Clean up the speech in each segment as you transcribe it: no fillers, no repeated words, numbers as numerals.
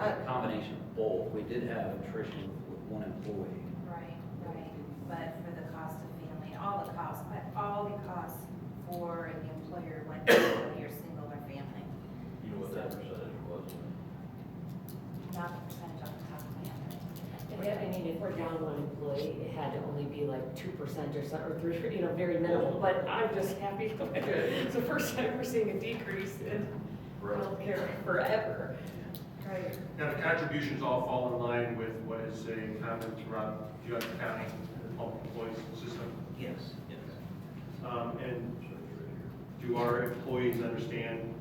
a combination of both. We did have attrition with one employee. Right, right, but for the cost of family, all the costs for the employer went to whether you're single or family. You know what that percentage was? Not the percentage off the top of my head. I mean, if we're down one employee, it had to only be like 2% or something, or 3, you know, very minimal, but I'm just happy. It's the first time we're seeing a decrease in healthcare forever. Right. Now, the contributions all fall in line with what is a common throughout Geauga County, the public employees system. Yes, yes. And do our employees understand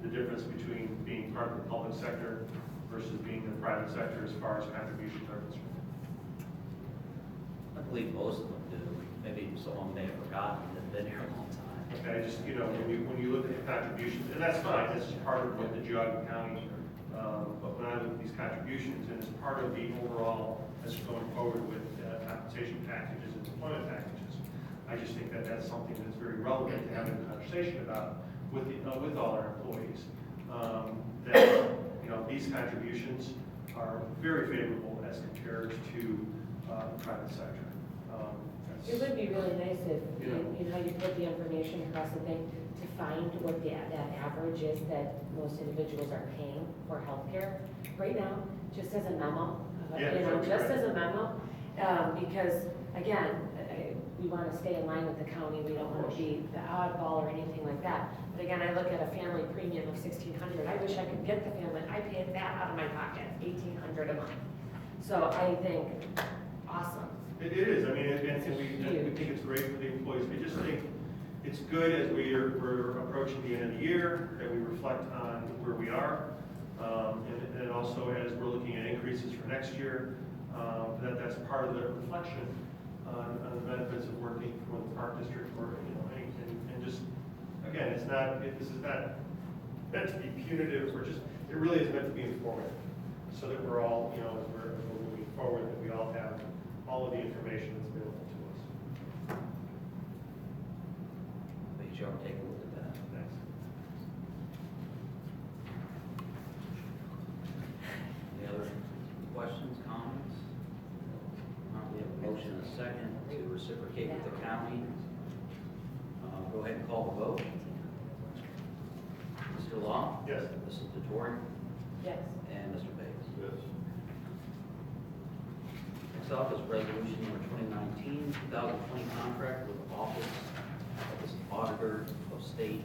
the difference between being part of the public sector versus being in the private sector as far as contributions are concerned? I believe most of them do. Maybe someone may have forgotten that they've been here a long time. Okay, just, you know, when you look at the contributions, and that's fine, this is part of what the Geauga County, but when I look at these contributions, and it's part of the overall, as we're going forward with compensation packages and employment packages, I just think that that's something that's very relevant to having a conversation about with all our employees. That, you know, these contributions are very favorable as compared to the private sector. It would be really nice if, you know, you put the information across the thing to find what that average is that most individuals are paying for healthcare. Right now, just as a memo, just as a memo, because again, we want to stay in line with the county. We don't want to be the oddball or anything like that. But again, I look at a family premium of $1,600. I wish I could get the family. I pay that out of my pocket, $1,800 a month. So I think, awesome. It is, I mean, and we think it's great for the employees. We just think it's good as we're approaching the end of the year, that we reflect on where we are. And also as we're looking at increases for next year, that's part of the reflection on the benefits of working for the park district, or, you know, and just, again, this is not meant to be punitive, it really is meant to be informative, so that we're all, you know, as we're moving forward, that we all have all of the information that's available to us. Make sure I'll take a look at that. Thanks. Any other questions, comments? We have a motion and a second to reciprocate with the county. Go ahead and call the vote. Mr. Law? Yes. Mrs. DeTore? Yes. And Mr. Bates? Yes. Next up is resolution number 2019-2020 contract with the Office of the Auditor of State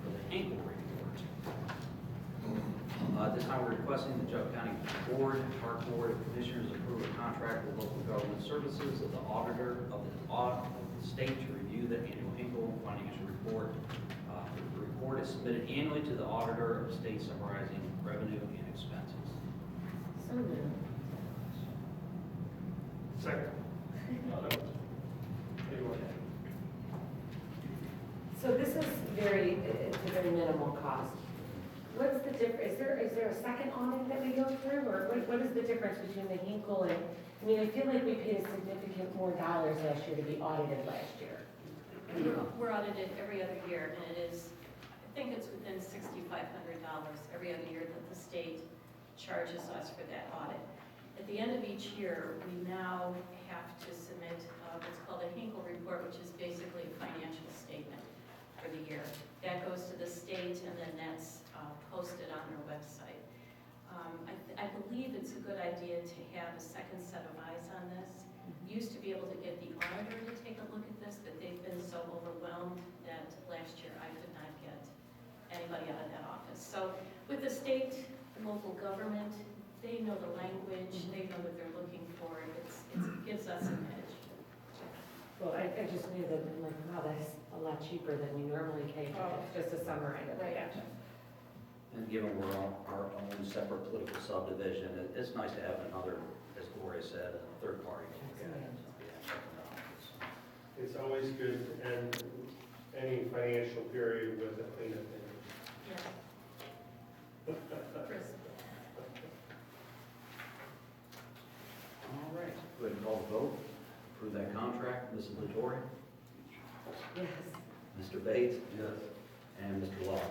for the Hinkle Report. At this time, we're requesting the Geauga County Park Board of Commissioners approve a contract with local government services of the Auditor of the State to review the annual Hinkle financial report. The report is submitted annually to the Auditor of State summarizing revenue and expenses. So moved. Second. So this is it's a very minimal cost. What's the difference? Is there a second audit that we go through, or what is the difference between the Hinkle and, I mean, I feel like we paid a significant more dollars last year to be audited last year. We're audited every other year, and it is, I think it's within $6,500 every other year that the state charges us for that audit. At the end of each year, we now have to submit what's called a Hinkle report, which is basically a financial statement for the year. That goes to the state, and then that's posted on their website. I believe it's a good idea to have a second set of eyes on this. Used to be able to get the auditor to take a look at this, but they've been so overwhelmed that last year I could not get anybody out of that office. So with the state, local government, they know the language, they know what they're looking for. It gives us an edge. Well, I just knew that, like, wow, that's a lot cheaper than we normally pay. It's just a summary of it. Right. And given we're on our own separate political subdivision, it's nice to have another, as Gloria said, a third party. It's always good to end any financial period with a clean opinion. Yeah. Chris. All right, go ahead and call the vote. Approve that contract. Mrs. DeTore? Yes. Mr. Bates? Yes. And Mr. Law?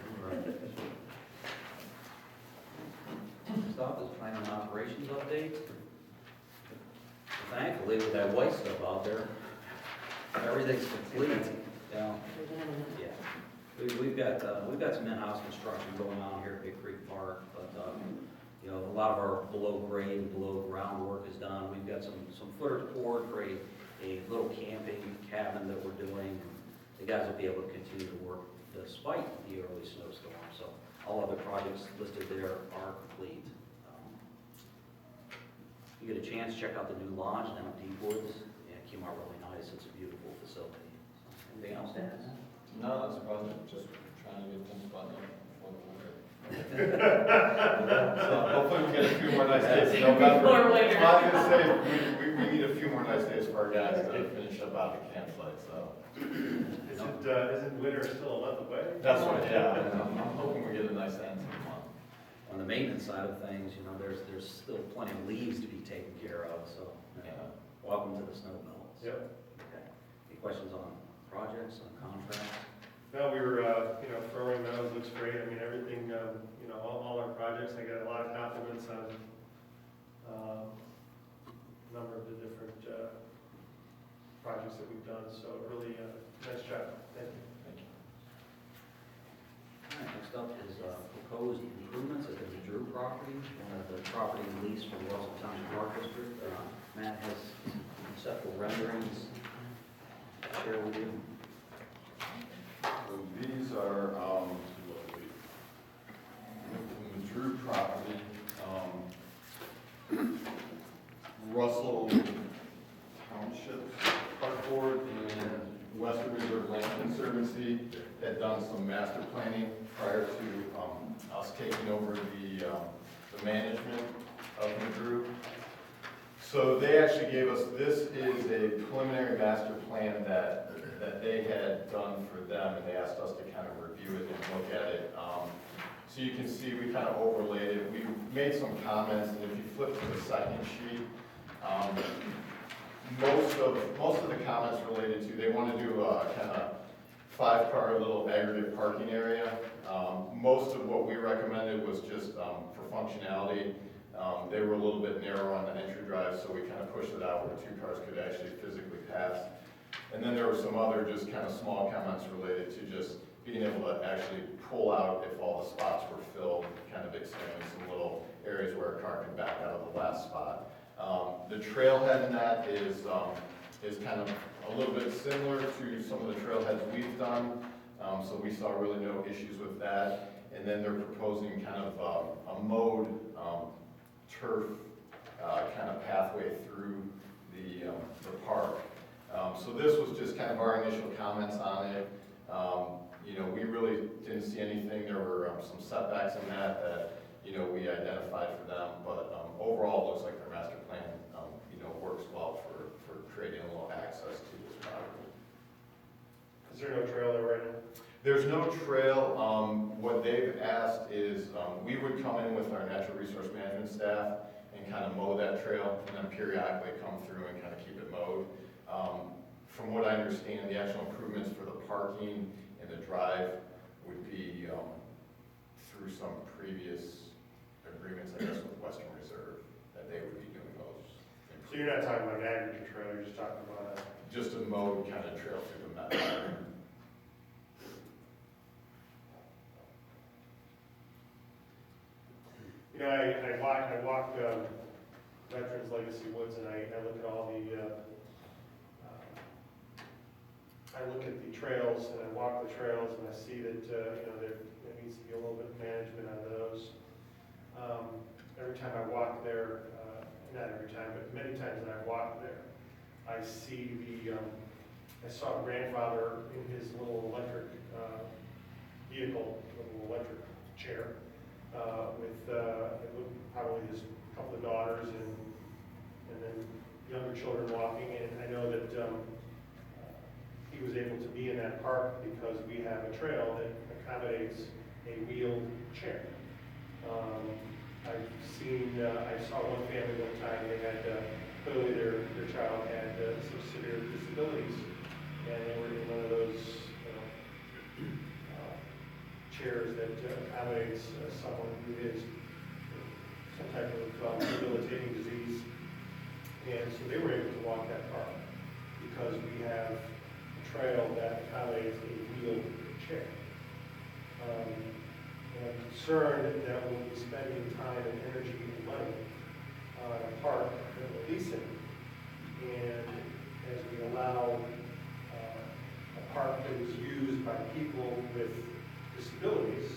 All right. Planning and operations update. Thankfully, with that white stuff out there, everything's complete. Yeah. We've got some in-house construction going on here at Big Creek Park, but, you know, a lot of our below grade and below ground work is done. We've got some footers poured for a little camping cabin that we're doing. The guys will be able to continue to work despite the early snowstorm, so all other projects listed there are complete. If you get a chance, check out the new lodge down at Deep Woods. Yeah, it came out really nice. It's a beautiful facility. Anything else to add? No, that's about it, just trying to get things buttoned up before the winter. So hopefully we get a few more nice days in November. Before winter. Well, I was gonna say, we need a few more nice days for our guys to finish up out the campsite, so. Isn't winter still a month away? That's what, yeah, I'm hoping we get a nice end to the month. On the maintenance side of things, you know, there's still plenty of leaves to be taken care of, so welcome to the snow belt. Yep. Okay. Any questions on projects, on contracts? No, we were, throwing those, looks great. I mean, everything, all our projects, I got a lot of compliments on a number of the different projects that we've done, so really nice job. Thank you. Thank you. All right, next up is proposed improvements at the Drew property, the property leased from Russell Township Park District. Matt has conceptual renderings to share with you. So these are, the Drew property, Russell Township Park Board and Western Reserve Land Conservancy had done some master planning prior to us taking over the management of the Drew. So they actually gave us, this is a preliminary master plan that they had done for them, and they asked us to kind of review it and look at it. So you can see we kind of overlaid it. We made some comments, and if you flip to the second sheet, most of the comments related to, they want to do a kind of 5-car little aggregate parking area. Most of what we recommended was just for functionality. They were a little bit narrow on the entry drive, so we kind of pushed it out where 2 cars could actually physically pass. And then there were some other just kind of small comments related to just being able to actually pull out if all the spots were filled, kind of extending some little areas where a car can back out of the last spot. The trailhead in that is kind of a little bit similar to some of the trailheads we've done, so we saw really no issues with that. And then they're proposing kind of a mowed turf kind of pathway through the park. So this was just kind of our initial comments on it. We really didn't see anything. There were some setbacks in that we identified for them, but overall it looks like their master plan works well for creating a little access to this property. Is there no trail there right now? There's no trail. What they've asked is we would come in with our natural resource management staff and kind of mow that trail, and then periodically come through and kind of keep it mowed. From what I understand, the actual improvements for the parking and the drive would be through some previous agreements, I guess, with Western Reserve, that they would be doing those. So you're not talking about an aggregate trail, you're just talking about Just a mowed kind of trail through the meadow. I walk Veterans Legacy Woods, and I look at all the I look at the trails, and I walk the trails, and I see that there needs to be a little bit of management on those. Every time I walk there, not every time, but many times that I walk there, I see I saw a grandfather in his little electric vehicle, little electric chair, with probably his couple of daughters and then younger children walking. And I know that he was able to be in that park because we have a trail that accommodates a wheeled chair. I saw one family one time, they had, clearly their child had some severe disabilities, and they were in one of those chairs that accommodates someone who is some type of debilitating disease. And so they were able to walk that park because we have a trail that accommodates a wheeled chair. And I'm concerned that we'll be spending time and energy and money on a park that we're leasing. And as we allow a park that is used by people with disabilities,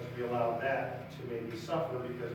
as we allow that to maybe suffer because